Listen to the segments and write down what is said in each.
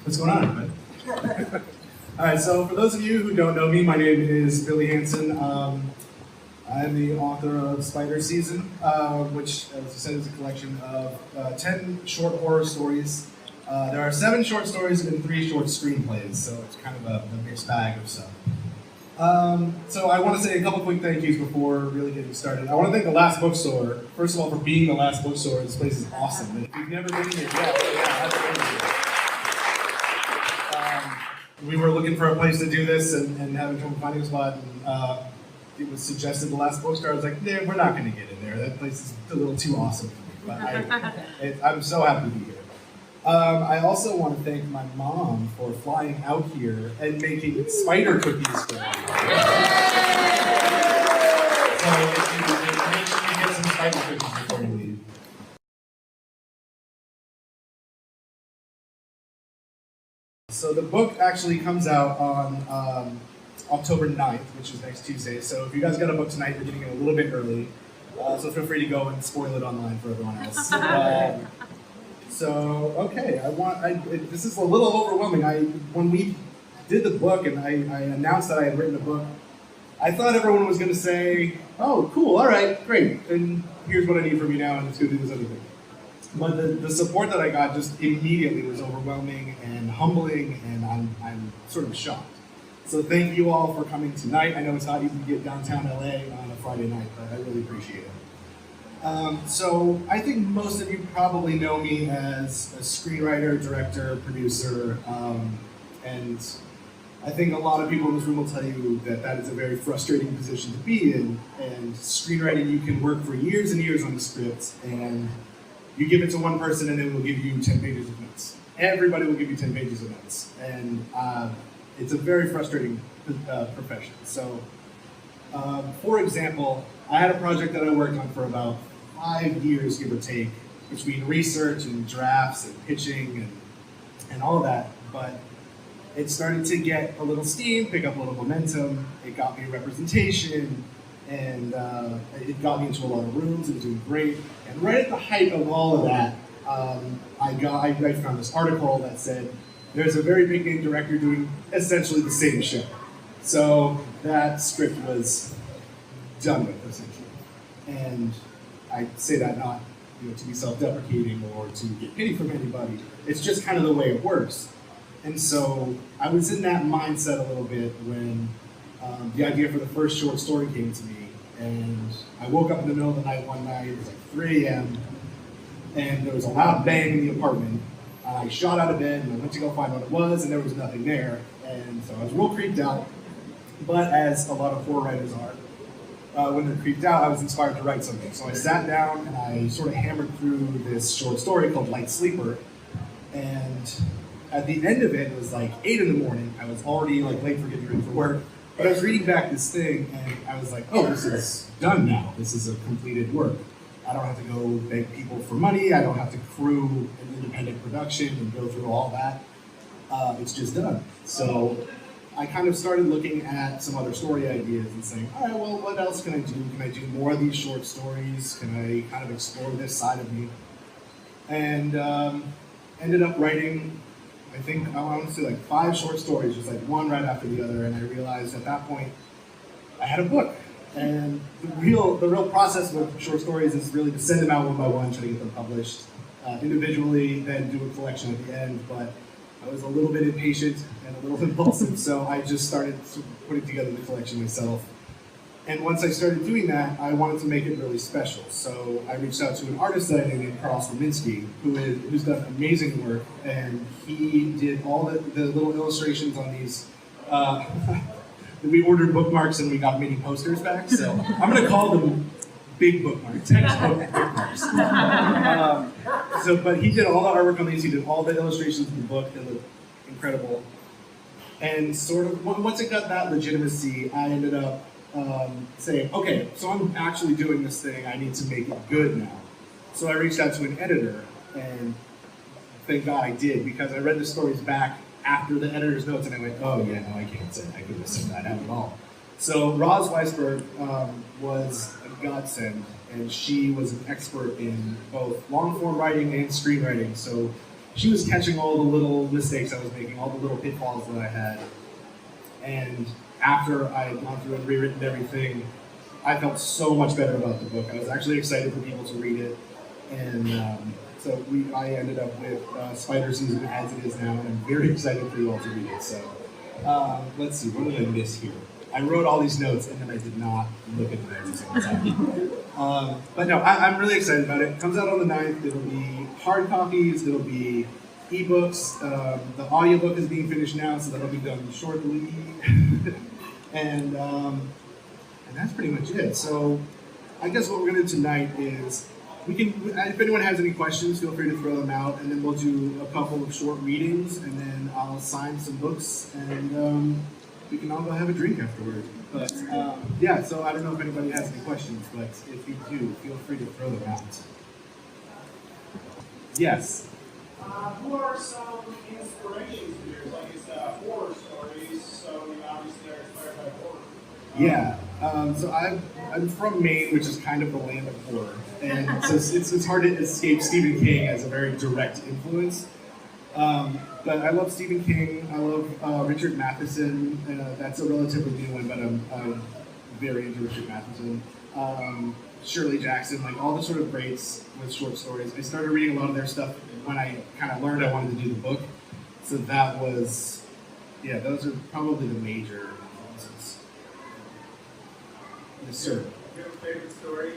What's going on, everybody? All right, so for those of you who don't know me, my name is Billy Hanson. I'm the author of Spider Season, which, as I said, is a collection of 10 short horror stories. There are 7 short stories and 3 short screenplays, so it's kind of a mixed bag of stuff. So I want to say a couple quick thank yous before really getting started. I want to thank the Last Bookstore, first of all, for being the Last Bookstore. This place is awesome. And if you've never been here, that's amazing. We were looking for a place to do this and having trouble finding a spot. And, it was suggested the Last Bookstore. I was like, nah, we're not going to get in there. That place is a little too awesome for me. But I'm so happy to be here. I also want to thank my mom for flying out here and making spider cookies for me. So make sure you get some spider cookies before you leave. So the book actually comes out on October 9th, which is next Tuesday. So if you guys got a book tonight, you're getting it a little bit early. So feel free to go and spoil it online for everyone else. This is a little overwhelming. When we did the book and I announced that I had written a book, I thought everyone was going to say, oh, cool, all right, great, and here's what I need from you now, and let's go do this other thing. But the support that I got just immediately was overwhelming and humbling, and I'm sort of shocked. So thank you all for coming tonight. I know it's not easy to get downtown LA on a Friday night, but I really appreciate it. So I think most of you probably know me as a screenwriter, director, producer, and I think a lot of people in this room will tell you that that is a very frustrating position to be in. And screenwriting, you can work for years and years on the script, and you give it to one person and then we'll give you 10 pages of notes. Everybody will give you 10 pages of notes. And it's a very frustrating profession. So, for example, I had a project that I worked on for about 5 years, give or take, between research and drafts and pitching and all of that. But it started to get a little steam, pick up a little momentum. It got me representation, and it got me into a lot of rooms. It was doing great. And right at the height of all of that, I found this article that said, there's a very big name director doing essentially the same show. So that script was done with, essentially. And I say that not to be self-deprecating or to get pity from anybody. It's just kind of the way it works. And so I was in that mindset a little bit when the idea for the first short story came to me. And I woke up in the middle of the night one night, it was like 3 a.m., and there was a loud bang in the apartment. I shot out of bed and I went to go find what it was, and there was nothing there. And so I was real creeped out. But as a lot of horror writers are, when they're creeped out, I was inspired to write something. So I sat down and I sort of hammered through this short story called Light Sleeper. And at the end of it, it was like 8 in the morning. I was already like late for getting ready for work. But I was reading back this thing and I was like, oh, this is done now. This is a completed work. I don't have to go beg people for money. I don't have to crew an independent production and go through all that. It's just done. So I kind of started looking at some other story ideas and saying, all right, well, what else can I do? Can I do more of these short stories? Can I kind of explore this side of me? And ended up writing, I think, I want to say like 5 short stories, just like one right after the other. And I realized at that point, I had a book. And the real process with short stories is really to send them out one by one, try to get them published individually, then do a collection at the end. But I was a little bit impatient and a little impulsive, so I just started putting together the collection myself. And once I started doing that, I wanted to make it really special. So I reached out to an artist that I knew named Carl Swiminski, who's done amazing work, and he did all the little illustrations on these. We ordered bookmarks and we got mini posters back, so I'm going to call them big bookmarks, textbook bookmarks. But he did all the artwork on these, he did all the illustrations in the book, they look incredible. And sort of, once it got that legitimacy, I ended up saying, okay, so I'm actually doing this thing, I need to make it good now. So I reached out to an editor, and thank God I did, because I read the stories back after the editor's notes, and I went, oh yeah, no, I can't say I couldn't have said that at all. So Roz Weisberg was a godsend, and she was an expert in both long-form writing and screenwriting. So she was catching all the little mistakes I was making, all the little pitfalls that I had. And after I had gone through and rewritten everything, I felt so much better about the book. I was actually excited for people to read it. And I ended up with Spider Season as it is now, and I'm very excited for you all to read it. So let's see, what did I miss here? I wrote all these notes, and then I did not look at the notes every single time. But no, I'm really excited about it. It comes out on the 9th. It'll be hard copies. It'll be ebooks. The audiobook is being finished now, so that'll be done shortly. and that's pretty much it. So I guess what we're going to do tonight is if anyone has any questions, feel free to throw them out, and then we'll do a couple of short readings, and then I'll sign some books, and we can all go have a drink afterward. But yeah, so I don't know if anybody has any questions, but if you do, feel free to throw them out. Yes? Who are some inspirations of yours? Like it's horror stories, so you obviously are inspired by horror. Yeah. So I'm from Maine, which is kind of the land of horror, and so it's hard to escape Stephen King as a very direct influence. But I love Stephen King. I love Richard Matheson. That's a relatively new one, but I'm very into Richard Matheson. Shirley Jackson, like all the sort of greats with short stories. I started reading a lot of their stuff when I kind of learned I wanted to do the book. So that was, yeah, those are probably the major influences. Yes, sir. Do you have a favorite story?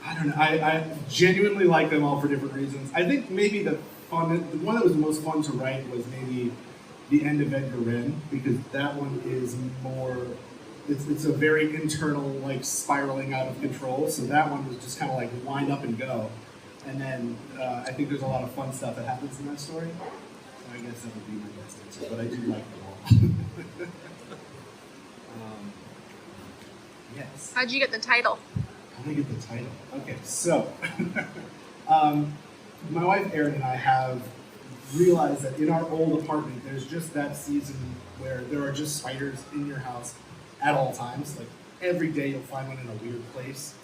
I don't know. I genuinely like them all for different reasons. I think maybe the one that was the most fun to write was maybe The End of Edgar Wren, because that one is more, it's a very internal, like spiraling out of control. So that one was just kind of like wind up and go. And then I think there's a lot of fun stuff that happens in that story. So I guess that would be my best answer, but I do like them all. Yes. How'd you get the title? How did I get the title? Okay, so my wife Erin and I have realized that in our old apartment, there's just that season where there are just spiders in your house at all times. Like every day you'll find one in a weird place.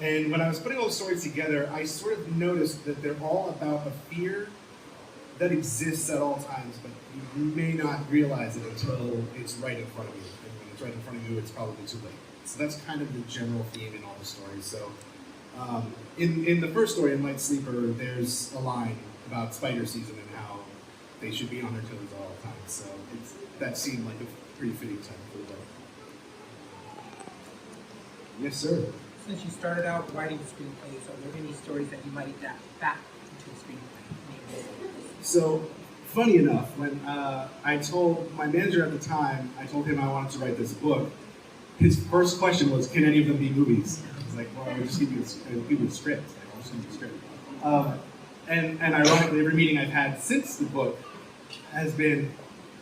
And when I was putting all the stories together, I sort of noticed that they're all about a fear that exists at all times, but you may not realize it until it's right in front of you. And when it's right in front of you, it's probably too late. So that's kind of the general theme in all the stories. So in the first story, in Light Sleeper, there's a line about spider season and how they should be on their toes at all times. So that seemed like a pretty fitting time for the book. Yes, sir. Since you started out writing screenplays, are there any stories that you might adapt back into a screenplay? So, funny enough, when I told my manager at the time, I told him I wanted to write this book, his first question was, can any of them be movies? I was like, well, I'll just give you a script. I'll just give you a script. And ironically, every meeting I've had since the book has been,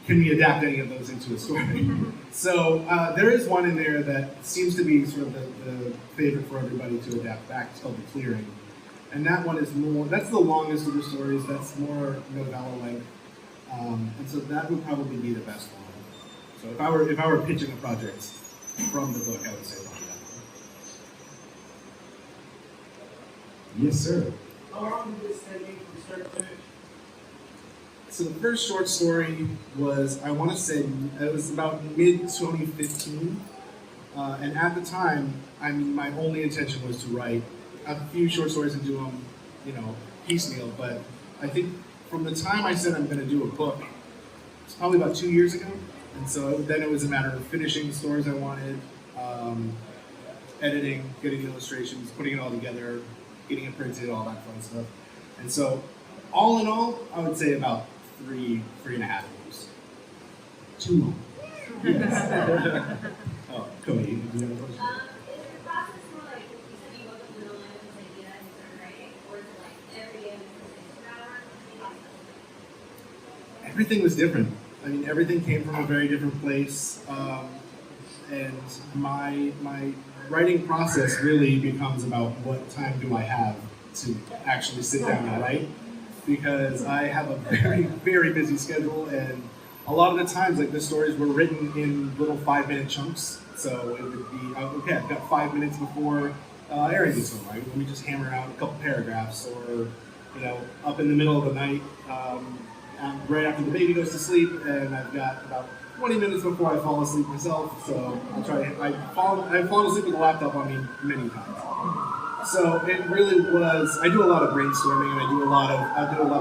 can we adapt any of those into a story? So there is one in there that seems to be sort of the favorite for everybody to adapt back. It's called The Clearing. And that one is more, that's the longest of the stories. That's more novella length. And so that would probably be the best one. So if I were pitching a project from the book, I would say about that one. Yes, sir. How long did this take you from start to finish? So the first short story was, I want to say, it was about mid-2015. And at the time, I mean, my only intention was to write a few short stories and do them, piecemeal. But I think from the time I said I'm going to do a book, it's probably about 2 years ago. And so then it was a matter of finishing the stories I wanted, editing, getting the illustrations, putting it all together, getting it printed, all that fun stuff. And so, all in all, I would say about three and a half years. Too long. Yes. Oh, Cody, do you have a question? Is the process more like, you said you woke up in the middle of the night with this idea and you started writing, or is it like every day in the Everything was different. I mean, everything came from a very different place, and my writing process really becomes about what time do I have to actually sit down and write, because I have a very, very busy schedule, and a lot of the times, like, the stories were written in little 5-minute chunks. So it would be, okay, I've got 5 minutes before Aaron did so, right? When we just hammer out a couple paragraphs, or up in the middle of the night, right after the baby goes to sleep, and I've got about 20 minutes before I fall asleep myself. So I'll try. I've fallen asleep with the laptop on me many times. So it really was. I do a lot of brainstorming, and I do a lot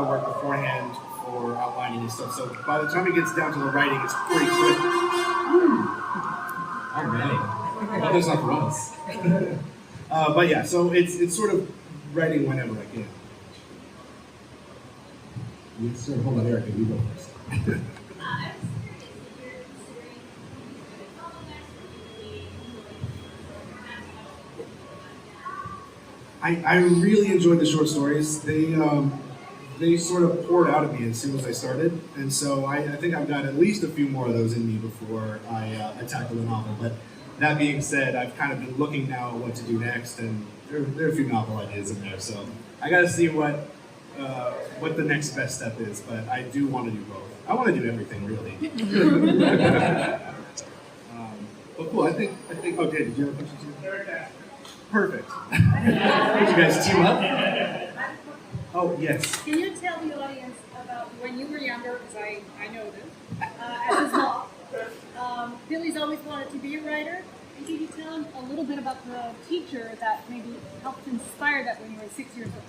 of work beforehand for outlining and stuff. So by the time it gets down to the writing, it's pretty quick. All right. Well, that's not for us. But yeah, so it's sort of writing whenever I can. Yes, sir. Hold on, Erica, you go first. I was curious if you're considering following us or usually I really enjoyed the short stories. They sort of poured out of me as soon as I started, and so I think I've got at least a few more of those in me before I tackle the novel. But that being said, I've kind of been looking now at what to do next, and there are a few novel ideas in there. So I got to see what the next best step is. But I do want to do both. I want to do everything really. But cool. I think. Okay. Did you have a question too? Perfect. Did you guys team up? Oh, yes. Can you tell the audience about when you were younger, because I know this, as his mom, Billy's always wanted to be a writer. And can you tell him a little bit about the teacher that maybe helped inspire that when you were 6 years old?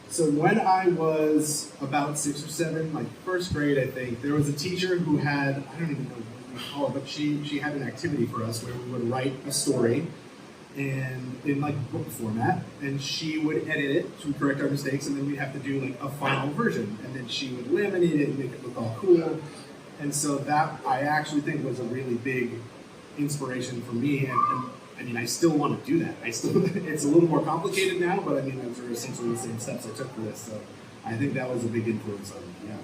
So when I was about 6 or 7, like first grade, I think, there was a teacher who had, I don't even know what we call it, but she had an activity for us where we would write a story and in like book format, and she would edit it, she would correct our mistakes, and then we'd have to do like a final version, and then she would laminate it and make it look all cool. And so that I actually think was a really big inspiration for me, and I mean I still want to do that. It's a little more complicated now, but I mean those are essentially the same steps I took for this. So I think that was a big influence on me. Yeah.